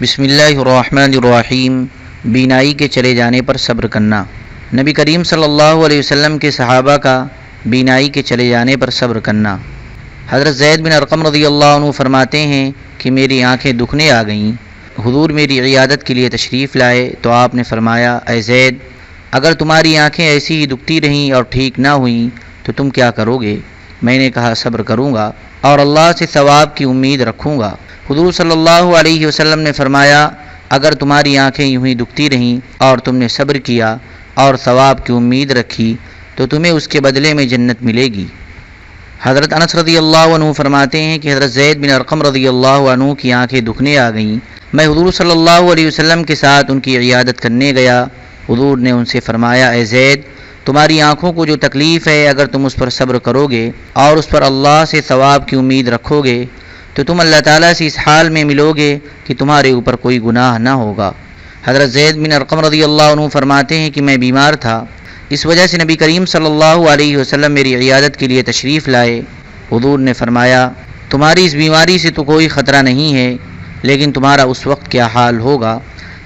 بسم اللہ الرحمن الرحیم۔ بینائی کے چلے جانے پر صبر کرنا۔ نبی کریم صلی اللہ علیہ وسلم کے صحابہ کا بینائی کے چلے جانے پر صبر کرنا۔ حضرت زید بن ارقم رضی اللہ عنہ فرماتے ہیں کہ میری آنکھیں دکھنے آ گئیں، حضور میری عیادت کے لیے تشریف لائے تو آپ نے فرمایا، اے زید، اگر تمہاری آنکھیں ایسی ہی دکھتی رہیں اور ٹھیک نہ ہوئیں تو تم کیا کرو گے؟ میں نے کہا، صبر کروں گا اور اللہ سے ثواب کی امید رکھوں گا۔ حضور صلی اللہ علیہ وسلم نے فرمایا، اگر تمہاری آنکھیں یوں ہی دکھتی رہیں اور تم نے صبر کیا اور ثواب کی امید رکھی تو تمہیں اس کے بدلے میں جنت ملے گی۔ حضرت انس رضی اللہ عنہ فرماتے ہیں کہ حضرت زید بن ارقم رضی اللہ عنہ کی آنکھیں دکھنے آ گئیں، میں حضور صلی اللہ علیہ وسلم کے ساتھ ان کی عیادت کرنے گیا۔ حضور نے ان سے فرمایا، اے زید، تمہاری آنکھوں کو جو تکلیف ہے، اگر تم اس پر صبر کرو گے اور اس پر اللہ سے ثواب کی امید رکھو گے تو تم اللہ تعالیٰ سے اس حال میں ملو گے کہ تمہارے اوپر کوئی گناہ نہ ہوگا۔ حضرت زید بن ارقم رضی اللہ عنہ فرماتے ہیں کہ میں بیمار تھا، اس وجہ سے نبی کریم صلی اللہ علیہ وسلم میری عیادت کے لیے تشریف لائے۔ حضور نے فرمایا، تمہاری اس بیماری سے تو کوئی خطرہ نہیں ہے، لیکن تمہارا اس وقت کیا حال ہوگا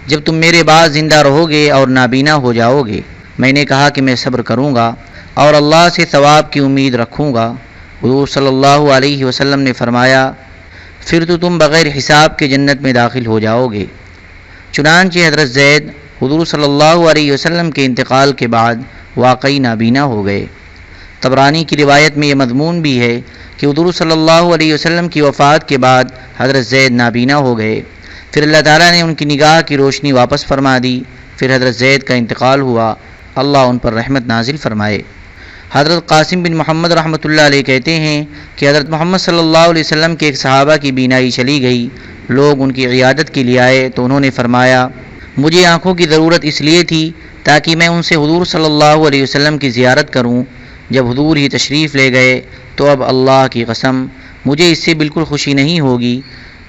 جب تم میرے بعد زندہ رہو گے اور نابینا ہو جاؤ گے؟ میں نے کہا کہ میں صبر کروں گا اور اللہ سے ثواب کی امید رکھوں گا۔ حضور صلی اللہ علیہ وسلم نے فرمایا، پھر تو تم بغیر حساب کے جنت میں داخل ہو جاؤ گے۔ چنانچہ حضرت زید حضور صلی اللہ علیہ وسلم کے انتقال کے بعد واقعی نابینا ہو گئے۔ طبرانی کی روایت میں یہ مضمون بھی ہے کہ حضور صلی اللہ علیہ وسلم کی وفات کے بعد حضرت زید نابینا ہو گئے، پھر اللہ تعالیٰ نے ان کی نگاہ کی روشنی واپس فرما دی، پھر حضرت زید کا انتقال ہوا، اللہ ان پر رحمت نازل فرمائے۔ حضرت قاسم بن محمد رحمۃ اللہ علیہ کہتے ہیں کہ حضرت محمد صلی اللہ علیہ وسلم کے ایک صحابہ کی بینائی چلی گئی، لوگ ان کی عیادت کے لیے آئے تو انہوں نے فرمایا، مجھے آنکھوں کی ضرورت اس لیے تھی تاکہ میں ان سے حضور صلی اللہ علیہ وسلم کی زیارت کروں۔ جب حضور ہی تشریف لے گئے تو اب اللہ کی قسم مجھے اس سے بالکل خوشی نہیں ہوگی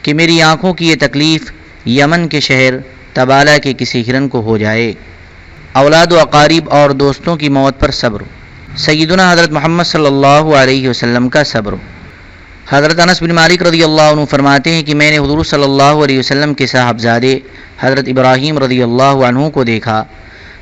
کہ میری آنکھوں کی یہ تکلیف یمن کے شہر تبالہ کے کسی ہرن کو ہو جائے۔ اولاد و اقارب اور دوستوں کی موت پر صبر۔ سیدنا حضرت محمد صلی اللہ علیہ وسلم کا صبر۔ حضرت انس بن مالک رضی اللہ عنہ فرماتے ہیں کہ میں نے حضور صلی اللہ علیہ وسلم کے صاحبزادے حضرت ابراہیم رضی اللہ عنہ کو دیکھا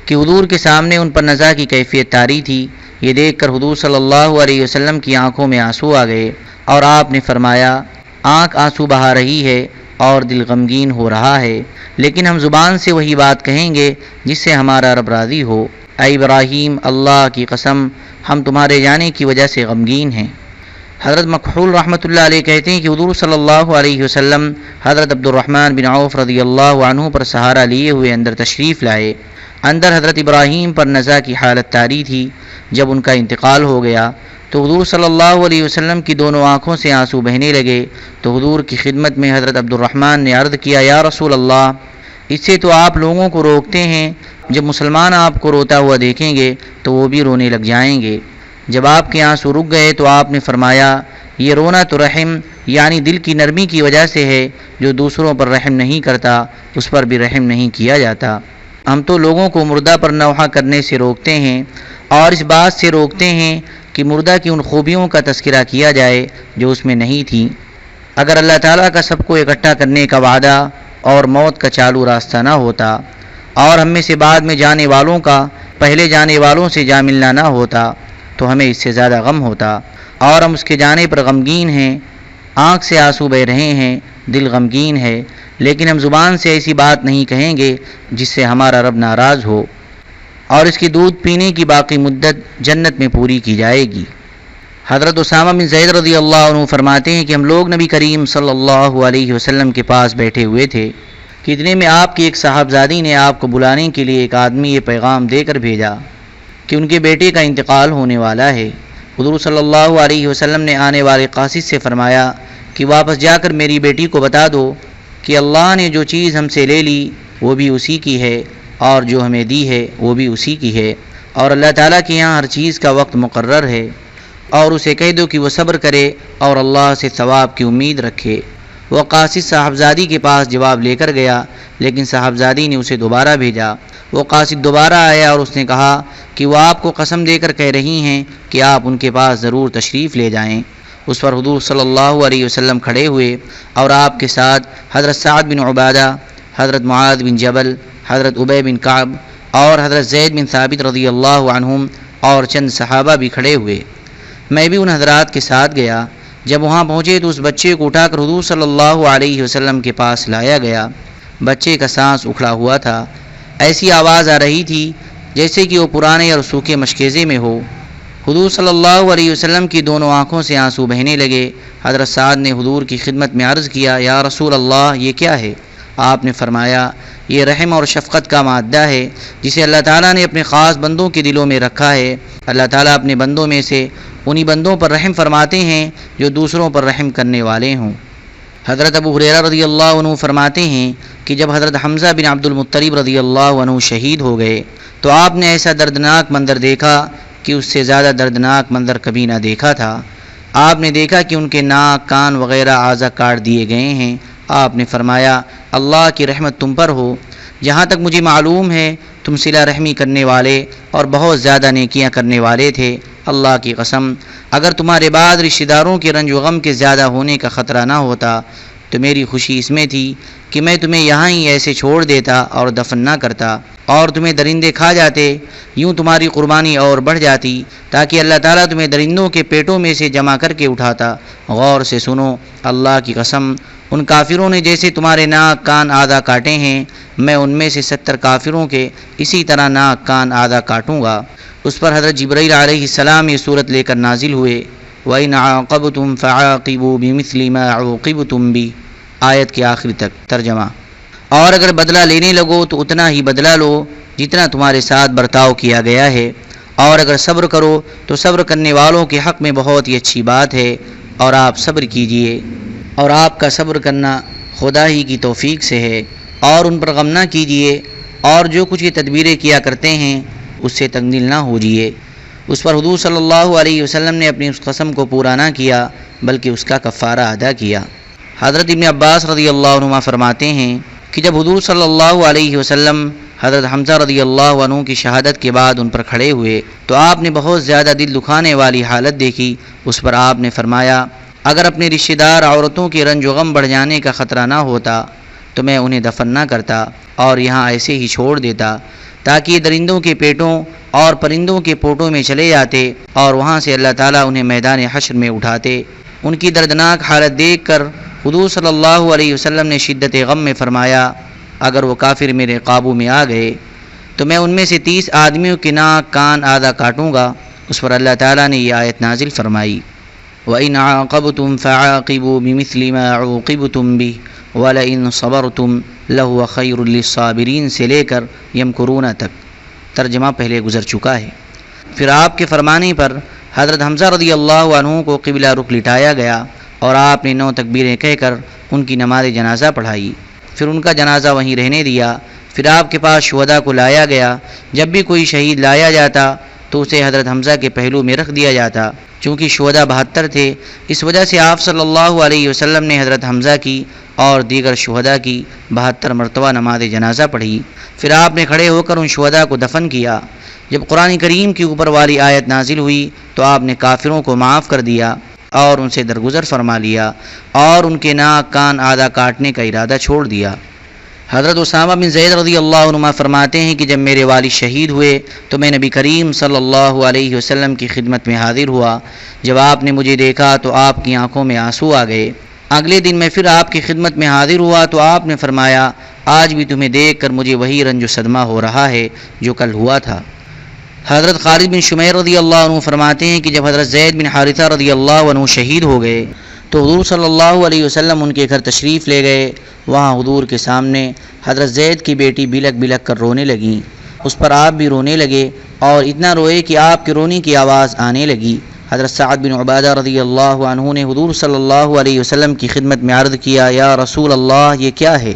کہ حضور کے سامنے ان پر نزع کی کیفیت طاری تھی۔ یہ دیکھ کر حضور صلی اللہ علیہ وسلم کی آنکھوں میں آنسو آ گئے اور آپ نے فرمایا، آنکھ آنسو بہا رہی ہے اور دل غمگین ہو رہا ہے، لیکن ہم زبان سے وہی بات کہیں گے جس سے ہمارا رب راضی ہو۔ اے ابراہیم، اللہ کی قسم ہم تمہارے جانے کی وجہ سے غمگین ہیں۔ حضرت مکحول رحمۃ اللہ علیہ کہتے ہیں کہ حضور صلی اللہ علیہ وسلم حضرت عبد الرحمن بن عوف رضی اللہ عنہ پر سہارا لیے ہوئے اندر تشریف لائے۔ اندر حضرت ابراہیم پر نزع کی حالت طاری تھی۔ جب ان کا انتقال ہو گیا تو حضور صلی اللہ علیہ وسلم کی دونوں آنکھوں سے آنسو بہنے لگے تو حضور کی خدمت میں حضرت عبد الرحمن نے عرض کیا، یا رسول اللہ، اس سے تو آپ لوگوں کو روکتے ہیں، جب مسلمان آپ کو روتا ہوا دیکھیں گے تو وہ بھی رونے لگ جائیں گے۔ جب آپ کے آنسو رک گئے تو آپ نے فرمایا، یہ رونا تو رحم یعنی دل کی نرمی کی وجہ سے ہے، جو دوسروں پر رحم نہیں کرتا اس پر بھی رحم نہیں کیا جاتا۔ ہم تو لوگوں کو مردہ پر نوحہ کرنے سے روکتے ہیں اور اس بات سے روکتے ہیں کہ مردہ کی ان خوبیوں کا تذکرہ کیا جائے جو اس میں نہیں تھیں۔ اگر اللہ تعالیٰ کا سب کو اکٹھا کرنے کا وعدہ اور موت کا چالو راستہ نہ ہوتا اور ہم میں سے بعد میں جانے والوں کا پہلے جانے والوں سے جا ملنا نہ ہوتا تو ہمیں اس سے زیادہ غم ہوتا، اور ہم اس کے جانے پر غمگین ہیں، آنکھ سے آنسو بہ رہے ہیں، دل غمگین ہے، لیکن ہم زبان سے ایسی بات نہیں کہیں گے جس سے ہمارا رب ناراض ہو، اور اس کی دودھ پینے کی باقی مدت جنت میں پوری کی جائے گی۔ حضرت اسامہ بن زید رضی اللہ عنہ فرماتے ہیں کہ ہم لوگ نبی کریم صلی اللہ علیہ وسلم کے پاس بیٹھے ہوئے تھے کہ اتنے میں آپ کی ایک صاحبزادی نے آپ کو بلانے کے لیے ایک آدمی یہ پیغام دے کر بھیجا کہ ان کے بیٹے کا انتقال ہونے والا ہے۔ حضور صلی اللہ علیہ وسلم نے آنے والے قاصد سے فرمایا کہ واپس جا کر میری بیٹی کو بتا دو کہ اللہ نے جو چیز ہم سے لے لی وہ بھی اسی کی ہے اور جو ہمیں دی ہے وہ بھی اسی کی ہے، اور اللہ تعالیٰ کے یہاں ہر چیز کا وقت مقرر ہے، اور اسے کہہ دو کہ وہ صبر کرے اور اللہ سے ثواب کی امید رکھے۔ وہ قاصد صاحبزادی کے پاس جواب لے کر گیا، لیکن صاحبزادی نے اسے دوبارہ بھیجا۔ وہ قاصد دوبارہ آیا اور اس نے کہا کہ وہ آپ کو قسم دے کر کہہ رہی ہیں کہ آپ ان کے پاس ضرور تشریف لے جائیں۔ اس پر حضور صلی اللہ علیہ وسلم کھڑے ہوئے اور آپ کے ساتھ حضرت سعد بن عبادہ، حضرت معاذ بن جبل، حضرت ابی بن کعب اور حضرت زید بن ثابت رضی اللہ عنہم اور چند صحابہ بھی کھڑے ہوئے۔ میں بھی ان حضرات کے ساتھ گیا۔ جب وہاں پہنچے تو اس بچے کو اٹھا کر حضور صلی اللہ علیہ وسلم کے پاس لایا گیا۔ بچے کا سانس اکھڑا ہوا تھا، ایسی آواز آ رہی تھی جیسے کہ وہ پرانے اور سوکھے مشکیزے میں ہو۔ حضور صلی اللہ علیہ وسلم کی دونوں آنکھوں سے آنسو بہنے لگے۔ حضرت سعد نے حضور کی خدمت میں عرض کیا، یا رسول اللہ یہ کیا ہے؟ آپ نے فرمایا، یہ رحم اور شفقت کا مادہ ہے جسے اللہ تعالیٰ نے اپنے خاص بندوں کے دلوں میں رکھا ہے۔ اللہ تعالیٰ اپنے بندوں میں سے انہی بندوں پر رحم فرماتے ہیں جو دوسروں پر رحم کرنے والے ہوں۔ حضرت ابو ہریرہ رضی اللہ عنہ فرماتے ہیں کہ جب حضرت حمزہ بن عبد المطلب رضی اللہ عنہ شہید ہو گئے تو آپ نے ایسا دردناک منظر دیکھا کہ اس سے زیادہ دردناک منظر کبھی نہ دیکھا تھا۔ آپ نے دیکھا کہ ان کے ناک، کان وغیرہ اعضاء کاٹ دیے گئے ہیں۔ آپ نے فرمایا، اللہ کی رحمت تم پر ہو، جہاں تک مجھے معلوم ہے تم صلہ رحمی کرنے والے اور بہت زیادہ نیکیاں کرنے والے تھے۔ اللہ کی قسم، اگر تمہارے بعد رشتہ داروں کے رنج و غم کے زیادہ ہونے کا خطرہ نہ ہوتا تو میری خوشی اس میں تھی کہ میں تمہیں یہاں ہی ایسے چھوڑ دیتا اور دفن نہ کرتا اور تمہیں درندے کھا جاتے، یوں تمہاری قربانی اور بڑھ جاتی تاکہ اللہ تعالیٰ تمہیں درندوں کے پیٹوں میں سے جمع کر کے اٹھاتا۔ غور سے سنو، اللہ کی قسم، ان کافروں نے جیسے تمہارے ناک، کان، اعضاء کاٹے ہیں، میں ان میں سے 70 کافروں کے اسی طرح ناک، کان، اعضاء کاٹوں گا۔ اس پر حضرت جبرائیل علیہ السلام یہ صورت لے کر نازل ہوئے، وَإِنْ عَاقَبْتُمْ فَعَاقِبُوا بِمِثْلِ مَا عُوقِبْتُمْ بِهِ، آیت کے آخری تک ترجمہ۔ اور اگر بدلہ لینے لگو تو اتنا ہی بدلہ لو جتنا تمہارے ساتھ برتاؤ کیا گیا ہے، اور اگر صبر کرو تو صبر کرنے والوں کے حق میں بہت ہی اچھی بات ہے، اور آپ صبر کیجئے، اور آپ کا صبر کرنا خدا ہی کی توفیق سے ہے، اور ان پر غم نہ کیجئے، اور جو کچھ یہ تدبیریں کیا کرتے ہیں اس سے تنگدل نہ ہوجئے۔ اس پر حضور صلی اللہ علیہ وسلم نے اپنی اس قسم کو پورا نہ کیا بلکہ اس کا کفارہ ادا کیا۔ حضرت ابن عباس رضی اللہ عنہ فرماتے ہیں کہ جب حضور صلی اللہ علیہ وسلم حضرت حمزہ رضی اللہ عنہ کی شہادت کے بعد ان پر کھڑے ہوئے تو آپ نے بہت زیادہ دل دکھانے والی حالت دیکھی۔ اس پر آپ نے فرمایا، اگر اپنے رشتہ دار عورتوں کے رنج و غم بڑھ جانے کا خطرہ نہ ہوتا تو میں انہیں دفن نہ کرتا اور یہاں ایسے ہی چھوڑ دیتا تاکہ یہ درندوں کے پیٹوں اور پرندوں کے پوٹوں میں چلے جاتے اور وہاں سے اللہ تعالیٰ انہیں میدان حشر میں اٹھاتے۔ ان کی دردناک حالت دیکھ کر حضور صلی اللہ علیہ وسلم نے شدت غم میں فرمایا، اگر وہ کافر میرے قابو میں آ گئے تو میں ان میں سے 30 آدمیوں کے ناک، کان، اعضاء کاٹوں گا۔ اس پر اللہ تعالیٰ نے یہ آیت نازل فرمائی، وَإِنْ عَاقَبْتُمْ فَعَاقِبُوا بِمِثْلِ مَا عُوقِبْتُمْ بِهِ وَلَئِنْ صَبَرْتُمْ لَهُوَ خَيْرٌ لِلصَّابِرِينَ سے لے کر يَمْكُرُونَ تک ترجمہ پہلے گزر چکا ہے۔ پھر آپ کے فرمانے پر حضرت حمزہ رضی اللہ عنہ کو قبلہ رخ لٹایا گیا اور آپ نے 9 تکبیریں کہہ کر ان کی نماز جنازہ پڑھائی، پھر ان کا جنازہ وہیں رہنے دیا۔ پھر آپ کے پاس شہداء کو لایا گیا۔ جب بھی کوئی شہید لایا جاتا تو اسے حضرت حمزہ کے پہلو میں رکھ دیا جاتا، چونکہ شہداء 72 تھے، اس وجہ سے آپ صلی اللہ علیہ وسلم نے حضرت حمزہ کی اور دیگر شہداء کی 72 مرتبہ نماز جنازہ پڑھی۔ پھر آپ نے کھڑے ہو کر ان شہداء کو دفن کیا۔ جب قرآن کریم کی اوپر والی آیت نازل ہوئی تو آپ نے کافروں کو معاف کر دیا اور ان سے درگزر فرما لیا اور ان کے ناک، کان، اعضاء کاٹنے کا ارادہ چھوڑ دیا۔ حضرت اسامہ بن زید رضی اللہ عنہ فرماتے ہیں کہ جب میرے والد شہید ہوئے تو میں نبی کریم صلی اللہ علیہ وسلم کی خدمت میں حاضر ہوا۔ جب آپ نے مجھے دیکھا تو آپ کی آنکھوں میں آنسو آ گئے۔ اگلے دن میں پھر آپ کی خدمت میں حاضر ہوا تو آپ نے فرمایا، آج بھی تمہیں دیکھ کر مجھے وہی رنج و صدمہ ہو رہا ہے جو کل ہوا تھا۔ حضرت خالد بن شمیر رضی اللہ عنہ فرماتے ہیں کہ جب حضرت زید بن حارثہ رضی اللہ عنہ شہید ہو گئے تو حضور صلی اللہ علیہ وسلم ان کے گھر تشریف لے گئے۔ وہاں حضور کے سامنے حضرت زید کی بیٹی بلک بلک کر رونے لگیں۔ اس پر آپ بھی رونے لگے اور اتنا روئے کہ آپ کے رونے کی آواز آنے لگی۔ حضرت سعد بن عبادہ رضی اللہ عنہ نے حضور صلی اللہ علیہ وسلم کی خدمت میں عرض کیا، یا رسول اللہ یہ کیا ہے؟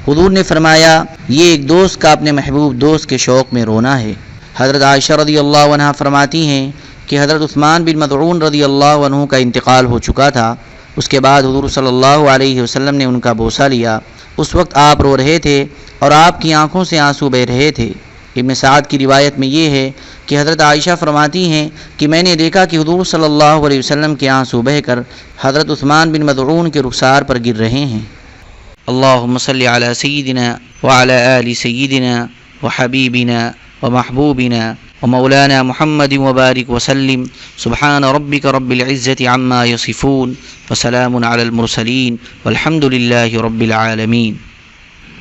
حضور نے فرمایا، یہ ایک دوست کا اپنے محبوب دوست کے شوق میں رونا ہے۔ حضرت عائشہ رضی اللہ عنہ فرماتی ہیں کہ حضرت عثمان بن مظعون رضی اللہ عنہ کا انتقال ہو چکا تھا۔ اس کے بعد حضور صلی اللہ علیہ وسلم نے ان کا بوسہ لیا۔ اس وقت آپ رو رہے تھے اور آپ کی آنکھوں سے آنسو بہہ رہے تھے۔ ابن سعد کی روایت میں یہ ہے کہ حضرت عائشہ فرماتی ہیں کہ میں نے دیکھا کہ حضور صلی اللہ علیہ وسلم کے آنسو بہہ کر حضرت عثمان بن مظعون کے رخسار پر گر رہے ہیں۔ اللہم صلی علی سیدنا وعلی آل سیدنا وحبیبنا ومحبوبنا ومولانا محمد وبارک وسلم سبحان ربک رب العزة عما یصفون وسلام علی المرسلین والحمد للہ رب العالمین۔